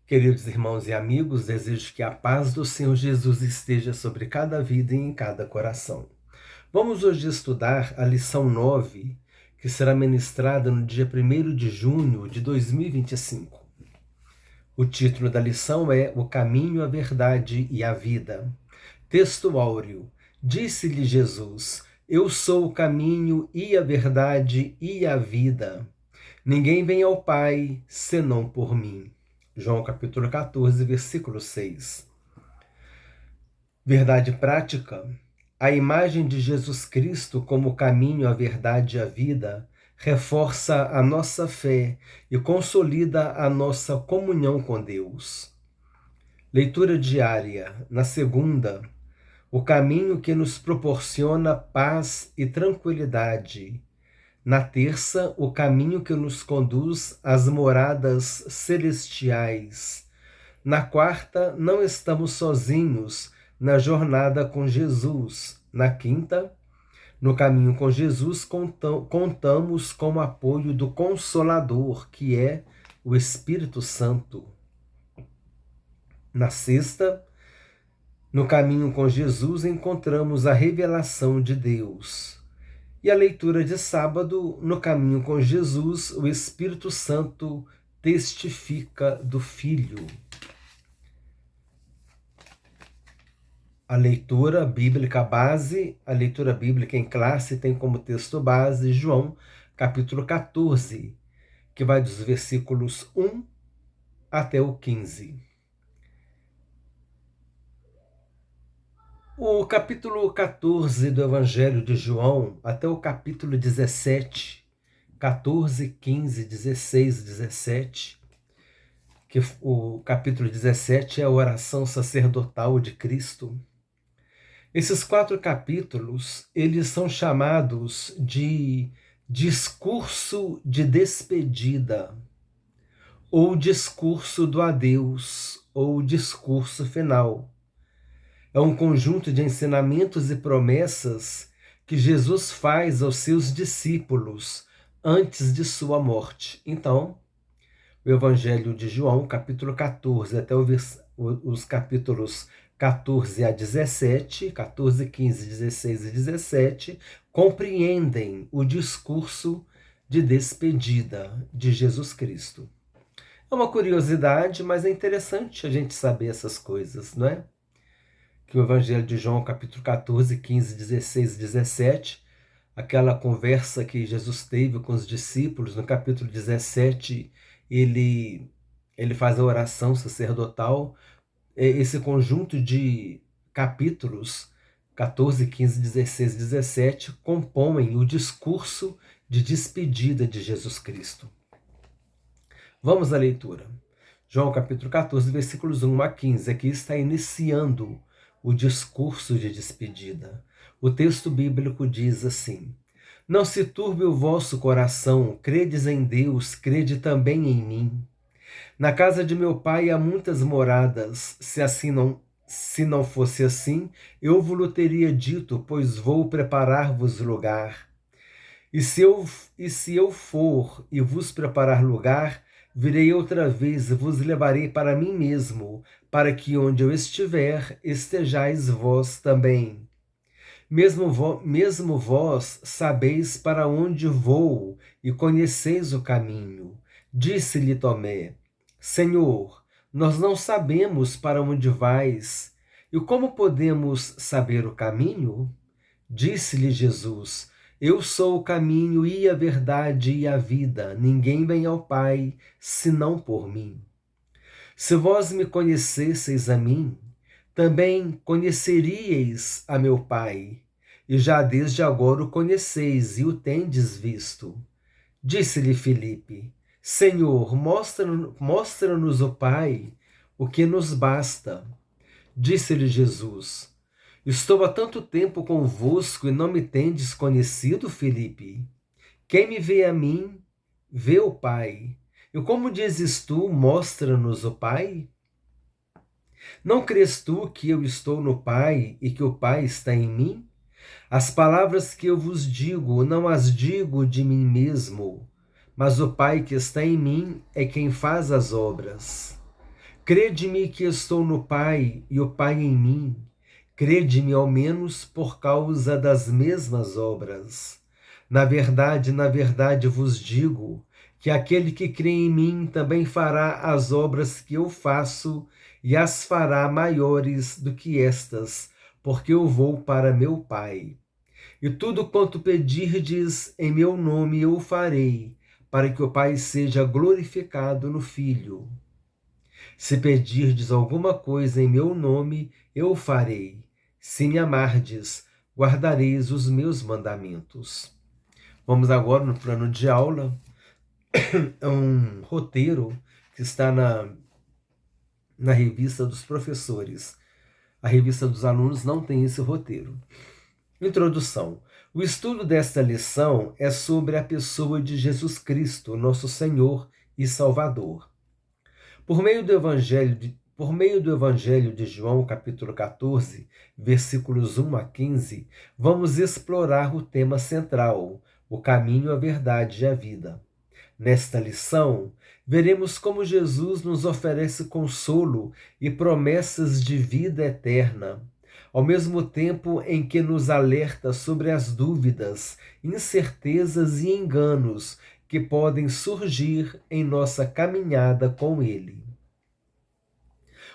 Queridos irmãos e amigos, desejo que a paz do Senhor Jesus esteja sobre cada vida e em cada coração. Vamos hoje estudar a lição 9, que será ministrada no dia 1º de junho de 2025. O título da lição é O Caminho, a Verdade e a Vida. Texto áureo. Disse-lhe Jesus: Eu sou o caminho e a verdade e a vida. Ninguém vem ao Pai senão por mim. João capítulo 14, versículo 6. Verdade prática. A imagem de Jesus Cristo como o caminho, a verdade e a vida reforça a nossa fé e consolida a nossa comunhão com Deus. Leitura diária. Na segunda, o caminho que nos proporciona paz e tranquilidade. Na terça, o caminho que nos conduz às moradas celestiais. Na quarta, não estamos sozinhos na jornada com Jesus. Na quinta, no caminho com Jesus, contamos com o apoio do Consolador, que é o Espírito Santo. Na sexta, no caminho com Jesus, encontramos a revelação de Deus. E a leitura de sábado, no caminho com Jesus, o Espírito Santo testifica do Filho. A leitura bíblica base, a leitura bíblica em classe tem como texto base João, capítulo 14, que vai dos versículos 1 até o 15. O capítulo 14 do Evangelho de João até o capítulo 17, 14, 15, 16, 17, que o capítulo 17 é a oração sacerdotal de Cristo. Esses 4 capítulos, eles são chamados de discurso de despedida, ou discurso do adeus, ou discurso final. É um conjunto de ensinamentos e promessas que Jesus faz aos seus discípulos antes de sua morte. Então, o Evangelho de João, capítulo 14, até os capítulos 14 a 17, 14, 15, 16 e 17, compreendem o discurso de despedida de Jesus Cristo. É uma curiosidade, mas é interessante a gente saber essas coisas, não é? Que o Evangelho de João, capítulo 14, 15, 16 e 17, aquela conversa que Jesus teve com os discípulos, no capítulo 17, ele faz a oração sacerdotal. Esse conjunto de capítulos, 14, 15, 16 e 17, compõem o discurso de despedida de Jesus Cristo. Vamos à leitura. João capítulo 14, versículos 1 a 15. Aqui está iniciando o discurso de despedida. O texto bíblico diz assim: Não se turbe o vosso coração, credes em Deus, crede também em mim. Na casa de meu pai há muitas moradas, se não fosse assim, eu vos teria dito, pois vou preparar-vos lugar. E se eu for e vos preparar lugar, virei outra vez e vos levarei para mim mesmo, para que onde eu estiver, estejais vós também. Mesmo vós sabeis para onde vou e conheceis o caminho. Disse-lhe Tomé: Senhor, nós não sabemos para onde vais, e como podemos saber o caminho? Disse-lhe Jesus: Eu sou o caminho e a verdade e a vida. Ninguém vem ao Pai senão por mim. Se vós me conhecesseis a mim, também conheceríeis a meu Pai, e já desde agora o conheceis e o tendes visto. Disse-lhe Filipe: Senhor, mostra-nos o Pai, o que nos basta. Disse-lhe Jesus: Estou há tanto tempo convosco e não me tendes conhecido, Filipe? Quem me vê a mim, vê o Pai. E como dizes tu, mostra-nos o Pai? Não crês tu que eu estou no Pai e que o Pai está em mim? As palavras que eu vos digo, não as digo de mim mesmo, mas o Pai que está em mim é quem faz as obras. Crede-me que estou no Pai e o Pai em mim. Crede-me ao menos por causa das mesmas obras. Na verdade vos digo que aquele que crê em mim também fará as obras que eu faço e as fará maiores do que estas, porque eu vou para meu Pai. E tudo quanto pedirdes em meu nome eu farei, para que o Pai seja glorificado no Filho. Se pedirdes alguma coisa em meu nome, eu farei. Se me amardes, guardareis os meus mandamentos. Vamos agora no plano de aula. É um roteiro que está na revista dos professores. A revista dos alunos não tem esse roteiro. Introdução. O estudo desta lição é sobre a pessoa de Jesus Cristo, nosso Senhor e Salvador. Por meio do Evangelho de João, capítulo 14, versículos 1 a 15, vamos explorar o tema central, o caminho, a verdade e a vida. Nesta lição, veremos como Jesus nos oferece consolo e promessas de vida eterna, ao mesmo tempo em que nos alerta sobre as dúvidas, incertezas e enganos que podem surgir em nossa caminhada com Ele.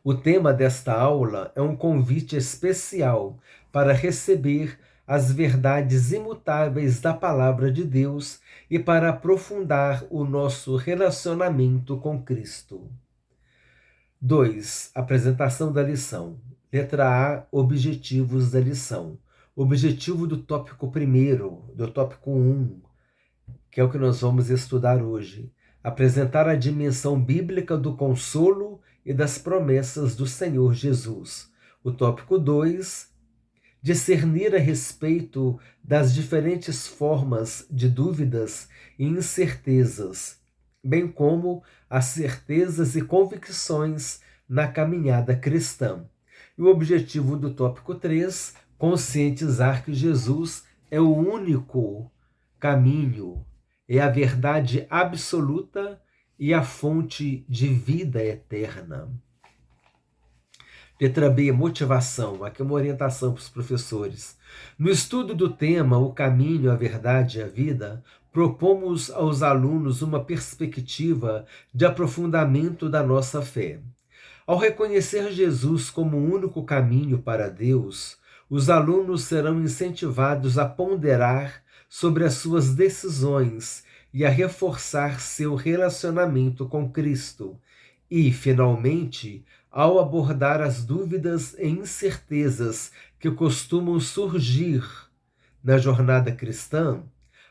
O tema desta aula é um convite especial para receber as verdades imutáveis da Palavra de Deus e para aprofundar o nosso relacionamento com Cristo. 2. Apresentação da lição. Letra A. Objetivos da lição. Objetivo do tópico 1, do tópico 1, que é o que nós vamos estudar hoje. Apresentar a dimensão bíblica do consolo e das promessas do Senhor Jesus. O tópico 2, discernir a respeito das diferentes formas de dúvidas e incertezas, bem como as certezas e convicções na caminhada cristã. E o objetivo do tópico 3, conscientizar que Jesus é o único caminho, é a verdade absoluta e a fonte de vida eterna. Letra B, motivação. Aqui é uma orientação para os professores. No estudo do tema O Caminho, a Verdade e a Vida, propomos aos alunos uma perspectiva de aprofundamento da nossa fé. Ao reconhecer Jesus como o único caminho para Deus, os alunos serão incentivados a ponderar sobre as suas decisões e a reforçar seu relacionamento com Cristo. E, finalmente, ao abordar as dúvidas e incertezas que costumam surgir na jornada cristã,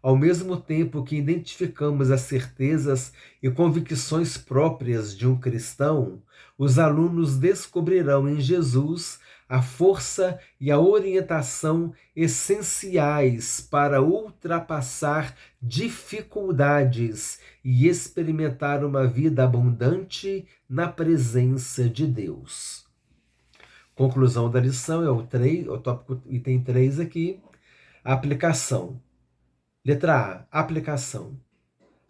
ao mesmo tempo que identificamos as certezas e convicções próprias de um cristão, os alunos descobrirão em Jesus a força e a orientação essenciais para ultrapassar dificuldades e experimentar uma vida abundante na presença de Deus. Conclusão da lição é o tópico item 3 aqui, aplicação. Letra A, aplicação.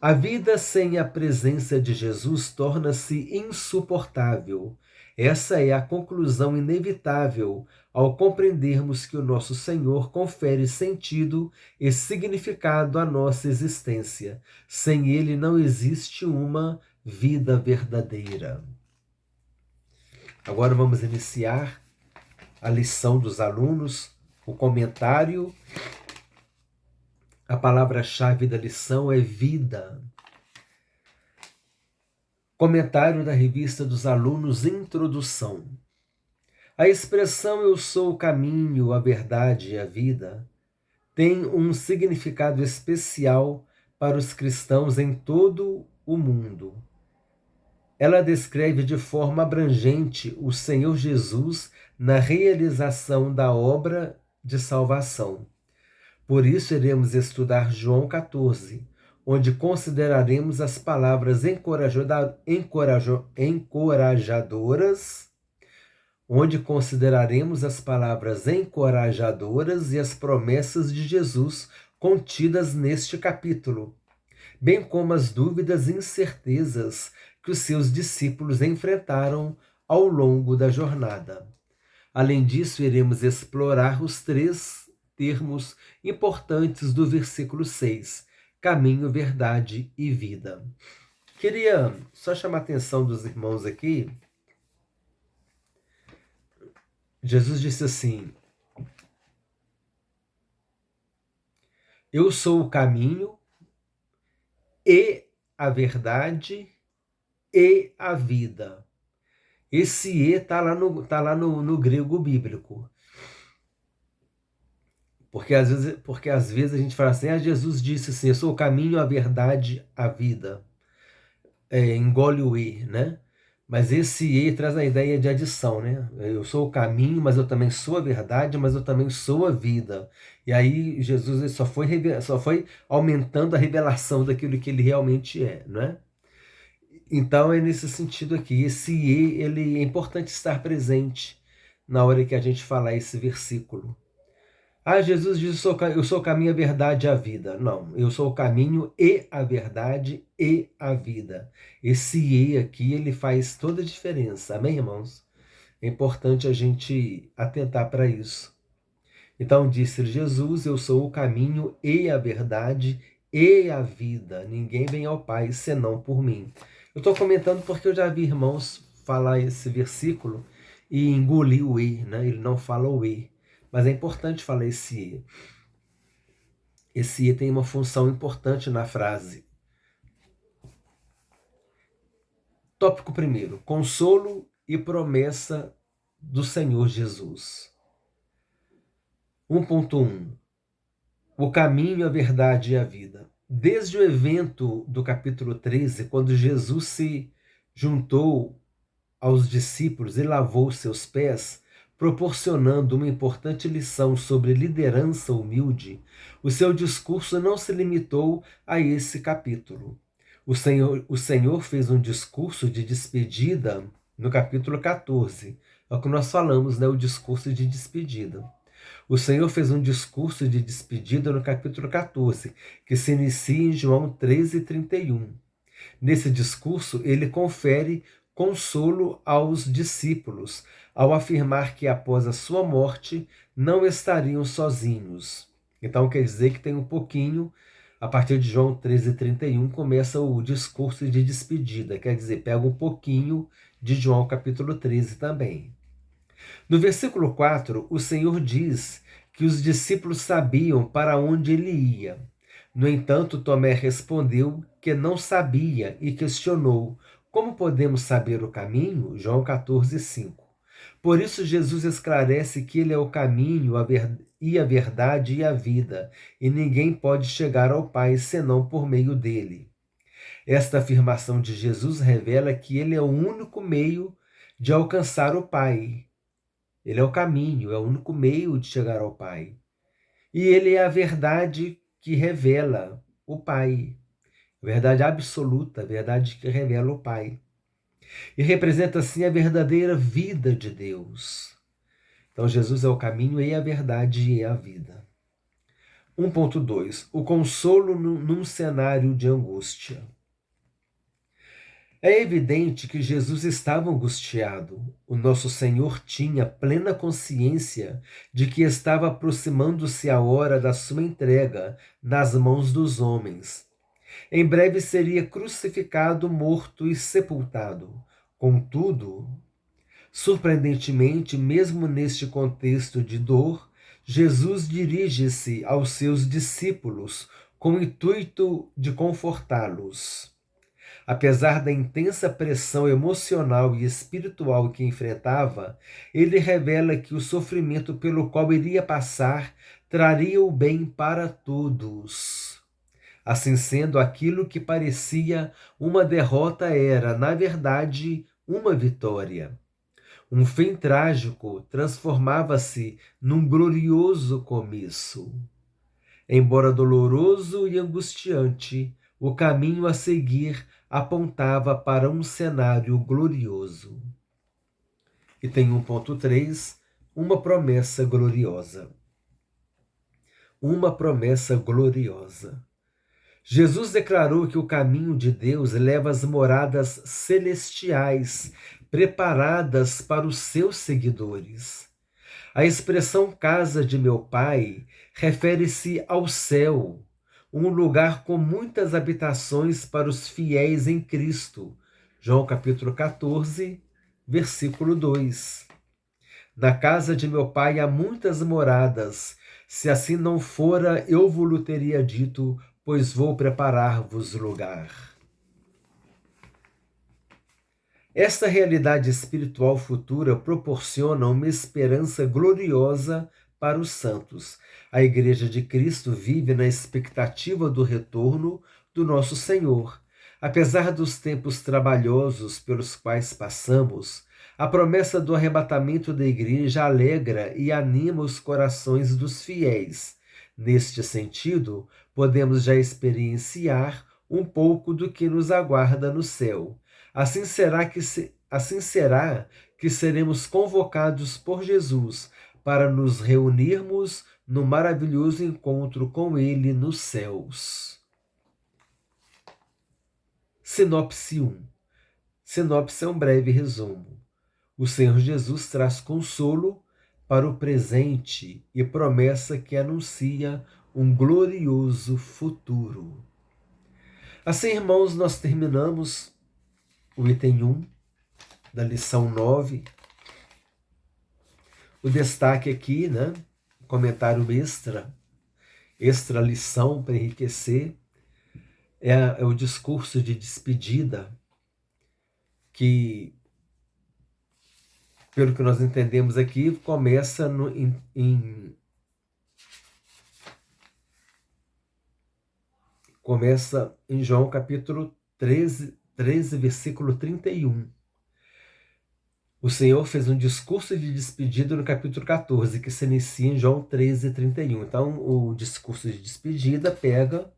A vida sem a presença de Jesus torna-se insuportável. Essa é a conclusão inevitável ao compreendermos que o nosso Senhor confere sentido e significado à nossa existência. Sem Ele não existe uma vida verdadeira. Agora vamos iniciar a lição dos alunos, o comentário. A palavra-chave da lição é vida. Comentário da revista dos alunos, introdução. A expressão eu sou o caminho, a verdade e a vida tem um significado especial para os cristãos em todo o mundo. Ela descreve de forma abrangente o Senhor Jesus na realização da obra de salvação. Por isso iremos estudar João 14, onde consideraremos as palavras encorajadoras e as promessas de Jesus contidas neste capítulo, bem como as dúvidas e incertezas que os seus discípulos enfrentaram ao longo da jornada. Além disso, iremos explorar os 3 termos importantes do versículo 6: caminho, verdade e vida. Queria só chamar a atenção dos irmãos aqui. Jesus disse assim: eu sou o caminho e a verdade e a vida. Esse "e" está lá no grego bíblico. Porque às vezes a gente fala assim, Jesus disse assim, eu sou o caminho, a verdade, a vida. Engole o "e", né? Mas esse "e" traz a ideia de adição, né? Eu sou o caminho, mas eu também sou a verdade, mas eu também sou a vida. E aí Jesus ele só foi aumentando a revelação daquilo que ele realmente é, não é? Então é nesse sentido aqui, esse "e", ele é importante estar presente na hora que a gente falar esse versículo. Jesus diz, eu sou o caminho, a verdade e a vida. Não, eu sou o caminho e a verdade e a vida. Esse "e" aqui, ele faz toda a diferença, amém, irmãos? É importante a gente atentar para isso. Então disse Jesus, eu sou o caminho e a verdade e a vida. Ninguém vem ao Pai senão por mim. Eu estou comentando porque eu já vi irmãos falar esse versículo e engolir o "e", né? Ele não fala o "e". Mas é importante falar esse "e". Esse "e" tem uma função importante na frase. Tópico 1: consolo e promessa do Senhor Jesus. 1.1: o caminho, a verdade e a vida. Desde o evento do capítulo 13, quando Jesus se juntou aos discípulos e lavou seus pés, proporcionando uma importante lição sobre liderança humilde, o seu discurso não se limitou a esse capítulo. O Senhor fez um discurso de despedida no capítulo 14. É o que nós falamos, né? O discurso de despedida. O Senhor fez um discurso de despedida no capítulo 14, que se inicia em João 13:31. Nesse discurso, ele confere consolo aos discípulos, ao afirmar que após a sua morte não estariam sozinhos. Então quer dizer que tem um pouquinho, a partir de João 13:31 começa o discurso de despedida, quer dizer, pega um pouquinho de João capítulo 13 também. No versículo 4, o Senhor diz que os discípulos sabiam para onde ele ia. No entanto, Tomé respondeu que não sabia e questionou: como podemos saber o caminho? João 14:5. Por isso, Jesus esclarece que ele é o caminho, a verdade e a vida, e ninguém pode chegar ao Pai senão por meio dele. Esta afirmação de Jesus revela que ele é o único meio de alcançar o Pai. Ele é o caminho, é o único meio de chegar ao Pai. E ele é a verdade que revela o Pai. Verdade absoluta, verdade que revela o Pai. E representa, assim, a verdadeira vida de Deus. Então, Jesus é o caminho e a verdade e a vida. 1.2. O consolo num cenário de angústia. É evidente que Jesus estava angustiado. O nosso Senhor tinha plena consciência de que estava aproximando-se a hora da sua entrega nas mãos dos homens. Em breve seria crucificado, morto e sepultado. Contudo, surpreendentemente, mesmo neste contexto de dor, Jesus dirige-se aos seus discípulos com o intuito de confortá-los. Apesar da intensa pressão emocional e espiritual que enfrentava, ele revela que o sofrimento pelo qual iria passar traria o bem para todos. Assim sendo, aquilo que parecia uma derrota era, na verdade, uma vitória. Um fim trágico transformava-se num glorioso começo. Embora doloroso e angustiante, o caminho a seguir apontava para um cenário glorioso. E tem 1.3, uma promessa gloriosa. Uma promessa gloriosa. Jesus declarou que o caminho de Deus leva às moradas celestiais, preparadas para os seus seguidores. A expressão casa de meu Pai refere-se ao céu, um lugar com muitas habitações para os fiéis em Cristo. João capítulo 14, versículo 2. Na casa de meu Pai há muitas moradas. Se assim não fora, eu vos teria dito, pois vou preparar-vos lugar. Esta realidade espiritual futura proporciona uma esperança gloriosa para os santos. A Igreja de Cristo vive na expectativa do retorno do nosso Senhor. Apesar dos tempos trabalhosos pelos quais passamos, a promessa do arrebatamento da Igreja alegra e anima os corações dos fiéis. Neste sentido, podemos já experienciar um pouco do que nos aguarda no céu. Assim será que seremos convocados por Jesus para nos reunirmos no maravilhoso encontro com Ele nos céus. Sinopse 1. Sinopse é um breve resumo. O Senhor Jesus traz consolo para o presente e promessa que anuncia um glorioso futuro. Assim, irmãos, nós terminamos o item 1 da lição 9. O destaque aqui, né? Comentário extra lição para enriquecer, é o discurso de despedida que, pelo que nós entendemos aqui, começa em João capítulo 13, versículo 31. O Senhor fez um discurso de despedida no capítulo 14, que se inicia em João 13, 31. Então, o discurso de despedida pega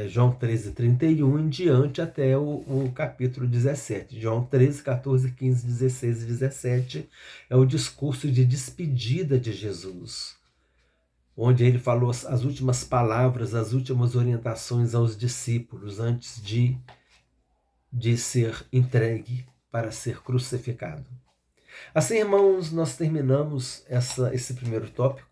João 13, 31 em diante até o capítulo 17. João 13, 14, 15, 16 e 17 é o discurso de despedida de Jesus, onde ele falou as últimas palavras, as últimas orientações aos discípulos antes de ser entregue para ser crucificado. Assim, irmãos, nós terminamos esse primeiro tópico.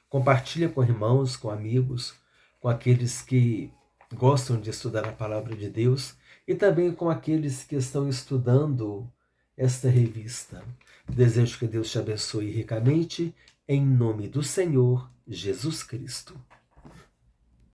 Compartilha com irmãos, com amigos, com aqueles que gostam de estudar a palavra de Deus e também com aqueles que estão estudando esta revista. Desejo que Deus te abençoe ricamente, em nome do Senhor Jesus Cristo.